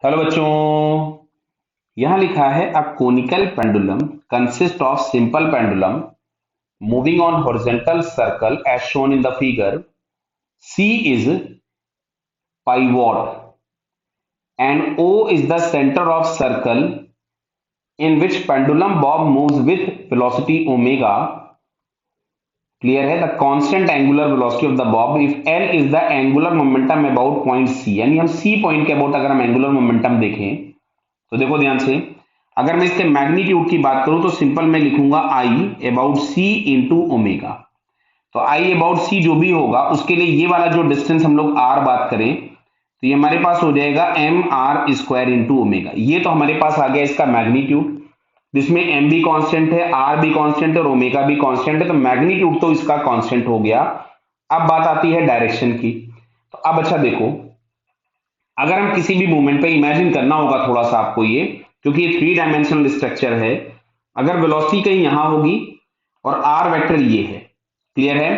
Hello बच्चों, यहां लिखा है a conical pendulum consist of simple pendulum moving on horizontal circle as shown in the figure. C is pivot and O is the center of circle in which pendulum bob moves with velocity omega. Clear है. The constant angular velocity of the bob if L is the angular momentum about point C. यानी हम C point के about अगर हम angular momentum देखें तो देखो ध्यान से, अगर मैं इसके मैग्नीट्यूड की बात करूं तो सिंपल मैं लिखूंगा I about C into omega. तो I अबाउट C जो भी होगा उसके लिए ये वाला जो डिस्टेंस हम लोग R बात करें तो ये हमारे पास हो जाएगा M R square into omega. ये तो हमारे पास आ गया इसका मैग्नीट्यूड, जिसमें एम भी कांस्टेंट है, आर भी कांस्टेंट है और ओमेगा भी कांस्टेंट है. तो मैग्नीट्यूड तो इसका कांस्टेंट हो गया. अब बात आती है डायरेक्शन की. तो अब अच्छा देखो, अगर हम किसी भी मूवमेंट पे इमेजिन करना होगा थोड़ा सा आपको ये, क्योंकि ये 3 डायमेंशनल स्ट्रक्चर है. अगर वेलोसिटी कहीं यहां होगी और आर वेक्टर ये है, क्लियर है.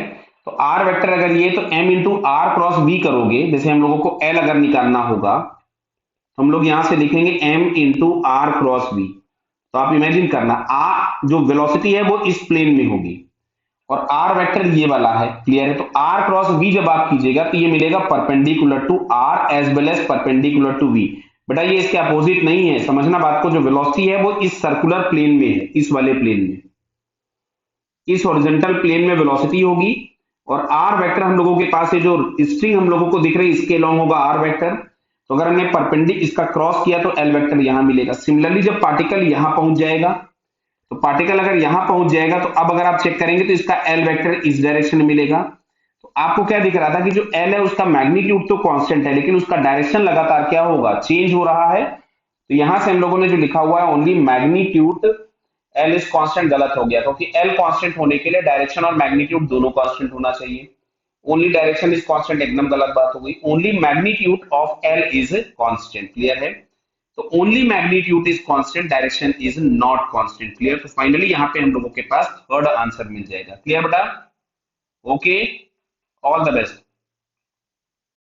तो आर वेक्टर अगर ये, तो M into R cross V करोगे. जैसे हम लोगों को एल अगर निकालना होगा तो हम लोग यहां से लिखेंगे M into R cross V. तो आप इमेजिन करना, आर जो वेलोसिटी है वो इस प्लेन में होगी और आर वेक्टर ये वाला है, क्लियर है. तो आर क्रॉस वी जब आप कीजिएगा तो ये मिलेगा perpendicular to R as well as perpendicular to V. बेटा ये इसके अपोजिट नहीं है, समझना बात को. जो वेलोसिटी है वो इस सर्कुलर प्लेन में है, इस वाले प्लेन में, इस हॉरिजॉन्टल प्लेन में वेलोसिटी होगी. और आर वेक्टर हम लोगों के पास है, जो स्ट्रिंग हम लोगों को दिख रही है इसके अलोंग होगा आर वेक्टर. तो अगर हमने परपेंडिक इसका क्रॉस किया तो एल वेक्टर यहां मिलेगा. सिमिलरली जब पार्टिकल यहां पहुंच जाएगा, तो पार्टिकल अगर यहां पहुंच जाएगा तो अब अगर आप चेक करेंगे तो इसका एल वेक्टर इस डायरेक्शन में मिलेगा. तो आपको क्या दिख रहा था कि जो एल है उसका मैग्नीट्यूड तो कांस्टेंट है, लेकिन उसका डायरेक्शन लगातार क्या होगा, चेंज हो रहा है. तो यहां से हम लोगों ने जो लिखा हुआ है only magnitude L is constant, गलत हो गया, क्योंकि एल कांस्टेंट होने के लिए डायरेक्शन और मैग्नीट्यूड दोनों कांस्टेंट होना चाहिए. ओनली डायरेक्शन इज कांस्टेंट, एकदम गलत बात हो गई. Only magnitude of L is constant, clear है. तो only magnitude is constant, direction is not constant, clear. तो फाइनली यहाँ पे हम लोगों के पास थर्ड आंसर मिल जाएगा. क्लियर बेटा? Okay, all the best.